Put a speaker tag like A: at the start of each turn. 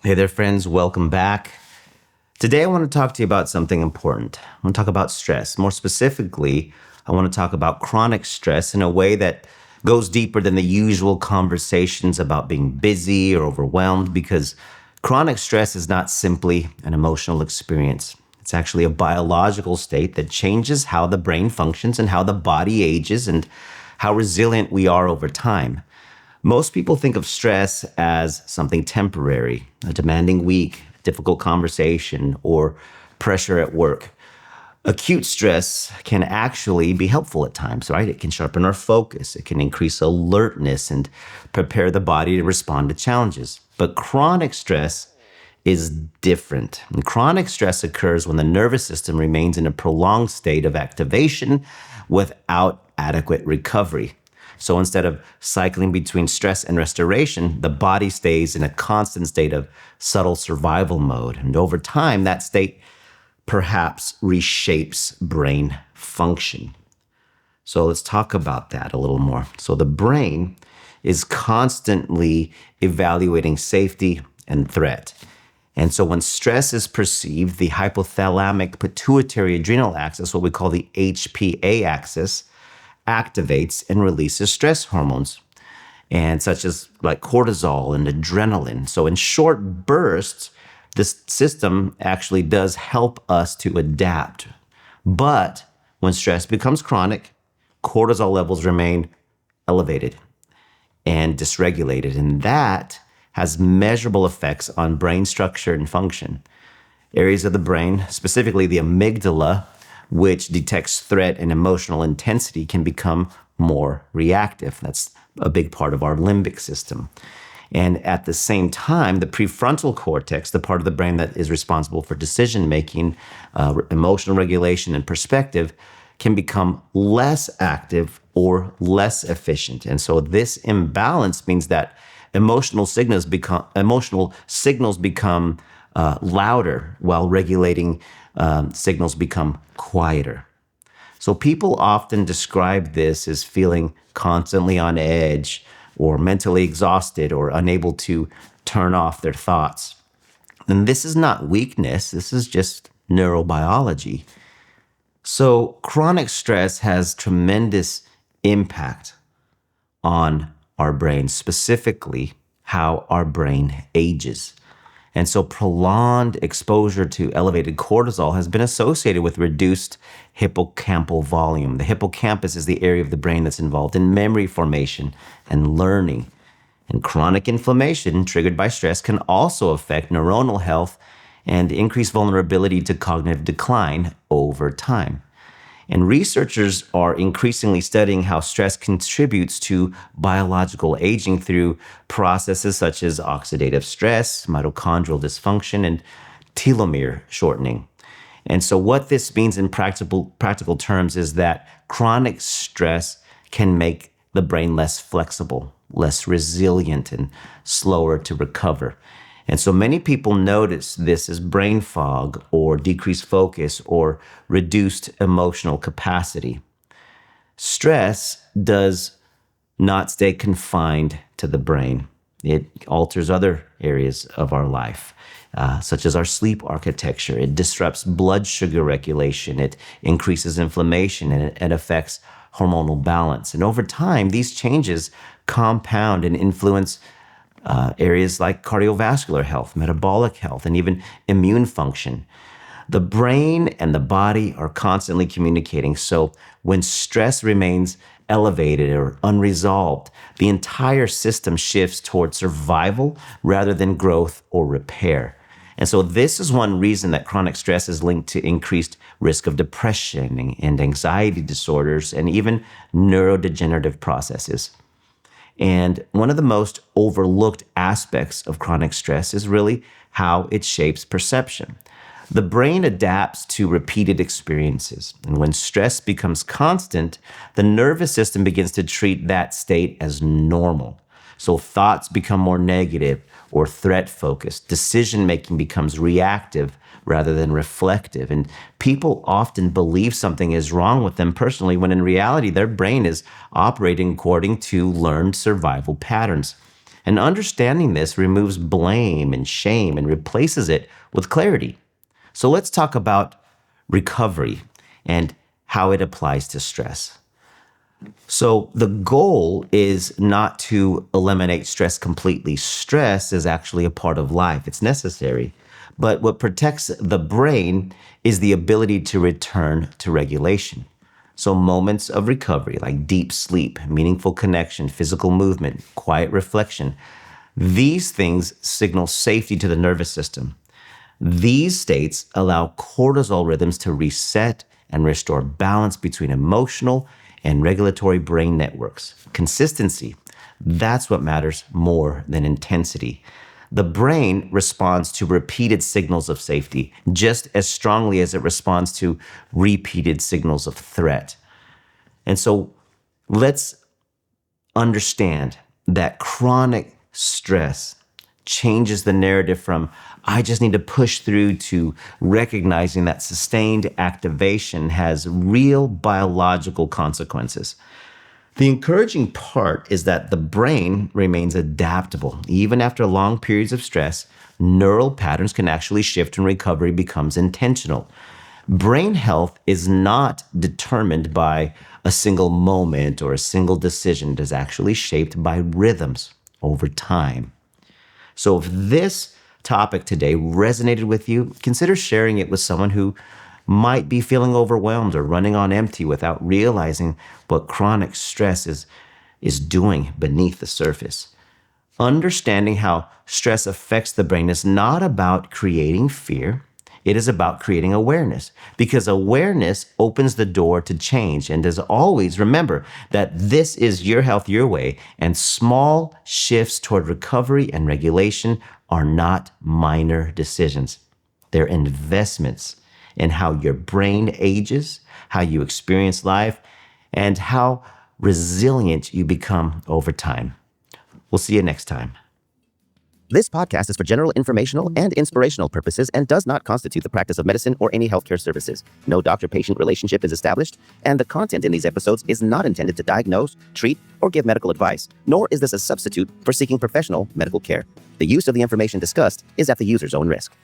A: Hey there, friends. Welcome back. Today, I want to talk to you about something important. I want to talk about stress. More specifically, I want to talk about chronic stress in a way that goes deeper than the usual conversations about being busy or overwhelmed, because chronic stress is not simply an emotional experience. It's actually a biological state that changes how the brain functions and how the body ages and how resilient we are over time. Most people think of stress as something temporary, a demanding week, a difficult conversation, or pressure at work. Acute stress can actually be helpful at times, right? It can sharpen our focus, it can increase alertness and prepare the body to respond to challenges. But chronic stress is different. And chronic stress occurs when the nervous system remains in a prolonged state of activation without adequate recovery. So instead of cycling between stress and restoration, the body stays in a constant state of subtle survival mode. And over time, that state perhaps reshapes brain function. So let's talk about that a little more. So the brain is constantly evaluating safety and threat. And so when stress is perceived, the hypothalamic pituitary adrenal axis, what we call the HPA axis, activates and releases stress hormones, and such as like cortisol and adrenaline. So in short bursts, this system actually does help us to adapt. But when stress becomes chronic, cortisol levels remain elevated and dysregulated, and that has measurable effects on brain structure and function. Areas of the brain, specifically the amygdala, which detects threat and emotional intensity, can become more reactive. That's a big part of our limbic system. And at the same time, the prefrontal cortex, the part of the brain that is responsible for decision-making, emotional regulation, and perspective, can become less active or less efficient. And so this imbalance means that emotional signals become louder, while regulating signals become quieter. So people often describe this as feeling constantly on edge or mentally exhausted or unable to turn off their thoughts. And this is not weakness, this is just neurobiology. So chronic stress has tremendous impact on our brain, specifically how our brain ages. And so prolonged exposure to elevated cortisol has been associated with reduced hippocampal volume. The hippocampus is the area of the brain that's involved in memory formation and learning. And chronic inflammation triggered by stress can also affect neuronal health and increase vulnerability to cognitive decline over time. And researchers are increasingly studying how stress contributes to biological aging through processes such as oxidative stress, mitochondrial dysfunction, and telomere shortening. And so what this means in practical terms is that chronic stress can make the brain less flexible, less resilient, and slower to recover. And so many people notice this as brain fog or decreased focus or reduced emotional capacity. Stress does not stay confined to the brain. It alters other areas of our life, such as our sleep architecture. It disrupts blood sugar regulation. It increases inflammation, and it affects hormonal balance. And over time, these changes compound and influence areas like cardiovascular health, metabolic health, and even immune function. The brain and the body are constantly communicating. So when stress remains elevated or unresolved, the entire system shifts towards survival rather than growth or repair. And so this is one reason that chronic stress is linked to increased risk of depression and anxiety disorders and even neurodegenerative processes. And one of the most overlooked aspects of chronic stress is really how it shapes perception. The brain adapts to repeated experiences. And when stress becomes constant, the nervous system begins to treat that state as normal. So thoughts become more negative or threat-focused. Decision-making becomes reactive rather than reflective. And people often believe something is wrong with them personally, when in reality, their brain is operating according to learned survival patterns. And understanding this removes blame and shame and replaces it with clarity. So let's talk about recovery and how it applies to stress. So the goal is not to eliminate stress completely. Stress is actually a part of life. It's necessary. But what protects the brain is the ability to return to regulation. So moments of recovery, like deep sleep, meaningful connection, physical movement, quiet reflection, these things signal safety to the nervous system. These states allow cortisol rhythms to reset and restore balance between emotional and regulatory brain networks. Consistency, that's what matters more than intensity. The brain responds to repeated signals of safety just as strongly as it responds to repeated signals of threat. And so let's understand that chronic stress changes the narrative from I just need to push through to recognizing that sustained activation has real biological consequences. The encouraging part is that the brain remains adaptable. Even after long periods of stress, neural patterns can actually shift and recovery becomes intentional. Brain health is not determined by a single moment or a single decision. It is actually shaped by rhythms over time. So if this topic today resonated with you, consider sharing it with someone who might be feeling overwhelmed or running on empty without realizing what chronic stress is doing beneath the surface. Understanding how stress affects the brain is not about creating fear. It is about creating awareness, because awareness opens the door to change. And as always, remember that this is your health your way, and small shifts toward recovery and regulation are not minor decisions. They're investments in how your brain ages, how you experience life, and how resilient you become over time. We'll see you next time.
B: This podcast is for general informational and inspirational purposes and does not constitute the practice of medicine or any healthcare services. No doctor-patient relationship is established, and the content in these episodes is not intended to diagnose, treat, or give medical advice, nor is this a substitute for seeking professional medical care. The use of the information discussed is at the user's own risk.